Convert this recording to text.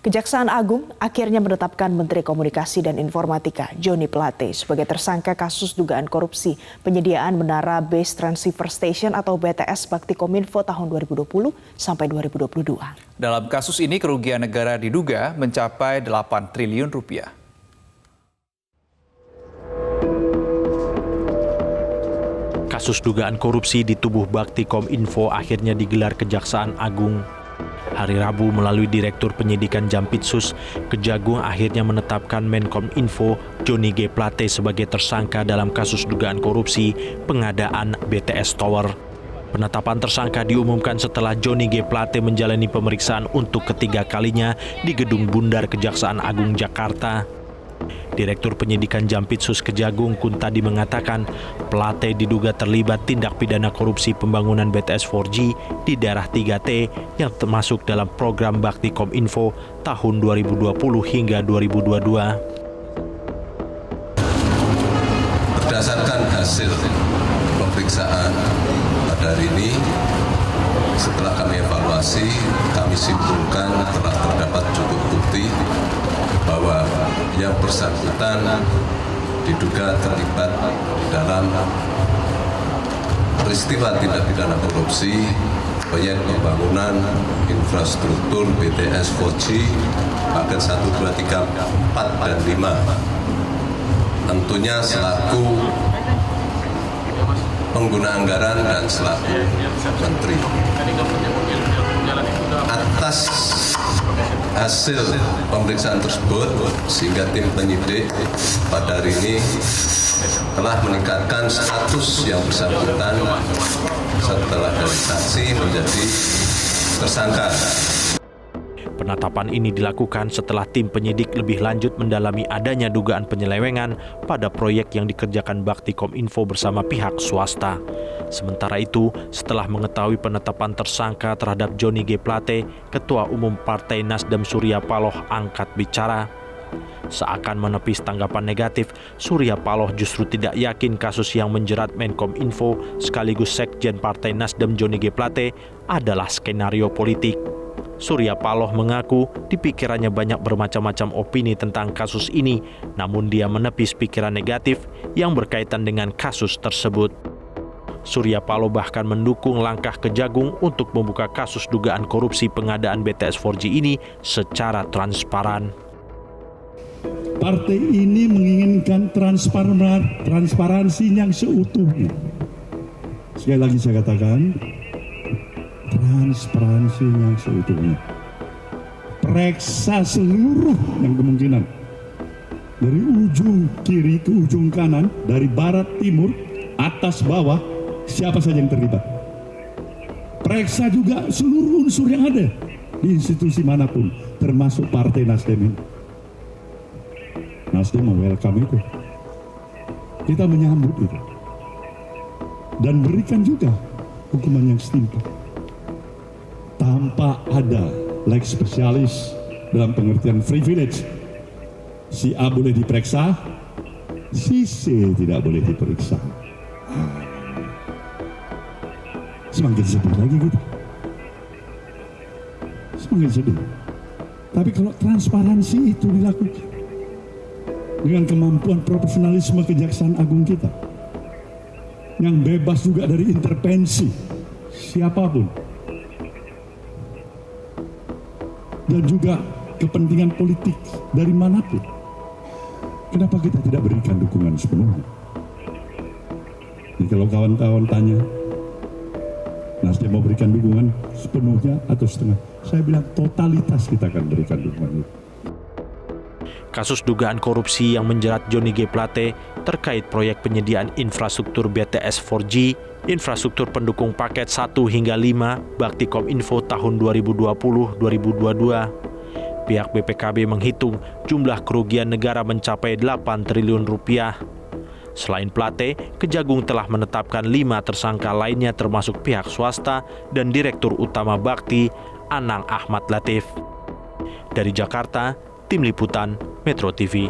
Kejaksaan Agung akhirnya menetapkan Menteri Komunikasi dan Informatika Johnny Plate sebagai tersangka kasus dugaan korupsi penyediaan menara Base Transceiver Station atau BTS Baktikominfo tahun 2020 sampai 2022. Dalam kasus ini kerugian negara diduga mencapai 8 triliun rupiah. Kasus dugaan korupsi di tubuh Baktikominfo akhirnya digelar Kejaksaan Agung. Hari Rabu melalui Direktur Penyidikan Jampitsus, Kejagung akhirnya menetapkan Menkominfo Johnny G. Plate sebagai tersangka dalam kasus dugaan korupsi pengadaan BTS Tower. Penetapan tersangka diumumkan setelah Johnny G. Plate menjalani pemeriksaan untuk ketiga kalinya di Gedung Bundar Kejaksaan Agung Jakarta. Direktur Penyidikan Jampitsus Kejagung Kuntadi mengatakan Plate diduga terlibat tindak pidana korupsi pembangunan BTS 4G di daerah 3T yang termasuk dalam program Baktikominfo tahun 2020 hingga 2022. Berdasarkan hasil pemeriksaan pada hari ini, setelah kami evaluasi, kami simpulkan telah terdapat cukup bukti bahwa yang bersangkutan diduga terlibat dalam peristiwa tindak pidana korupsi proyek pembangunan infrastruktur BTS 4G paket 1, 2, 3, 4, dan 5. Tentunya selaku pengguna anggaran dan selaku menteri. Atas hasil pemeriksaan tersebut, sehingga tim penyidik pada hari ini telah meningkatkan status yang bersangkutan setelah dari saksi menjadi tersangka. Penetapan ini dilakukan setelah tim penyidik lebih lanjut mendalami adanya dugaan penyelewengan pada proyek yang dikerjakan Baktikominfo bersama pihak swasta. Sementara itu, setelah mengetahui penetapan tersangka terhadap Johnny G. Plate, Ketua Umum Partai Nasdem Surya Paloh angkat bicara. Seakan menepis tanggapan negatif, Surya Paloh justru tidak yakin kasus yang menjerat Menkominfo sekaligus Sekjen Partai Nasdem Johnny G. Plate adalah skenario politik. Surya Paloh mengaku di pikirannya banyak bermacam-macam opini tentang kasus ini, namun dia menepis pikiran negatif yang berkaitan dengan kasus tersebut. Surya Paloh bahkan mendukung langkah Kejagung untuk membuka kasus dugaan korupsi pengadaan BTS 4G ini secara transparan. Partai ini menginginkan transparansi yang seutuhnya. Sekali lagi saya katakan, transparansi yang seutuhnya. Periksa seluruh yang kemungkinan. Dari ujung kiri ke ujung kanan, dari barat timur, atas bawah, siapa saja yang terlibat. Periksa juga seluruh unsur yang ada di institusi manapun, termasuk Partai Nasdem ini. Nasdem welcome itu. Kita menyambut itu. Dan berikan juga hukuman yang setimpal. Tanpa ada lex spesialis dalam pengertian privilege. Si A boleh diperiksa, si C tidak boleh diperiksa. Semakin sedih lagi gitu. Semakin sedih. Tapi kalau transparansi itu dilakukan dengan kemampuan profesionalisme Kejaksaan Agung kita, yang bebas juga dari intervensi siapapun, dan juga kepentingan politik dari manapun, kenapa kita tidak berikan dukungan sepenuhnya? Jadi kalau kawan-kawan tanya, Nasdem mau berikan dukungan sepenuhnya atau setengah? Saya bilang totalitas kita akan berikan dukungan itu. Kasus dugaan korupsi yang menjerat Johnny G. Plate terkait proyek penyediaan infrastruktur BTS 4G, infrastruktur pendukung paket 1 hingga 5, Baktikominfo tahun 2020-2022. Pihak BPKB menghitung jumlah kerugian negara mencapai 8 triliun rupiah. Selain Plate, Kejagung telah menetapkan 5 tersangka lainnya termasuk pihak swasta dan Direktur Utama Bakti, Anang Ahmad Latif. Dari Jakarta, Tim Liputan Metro TV.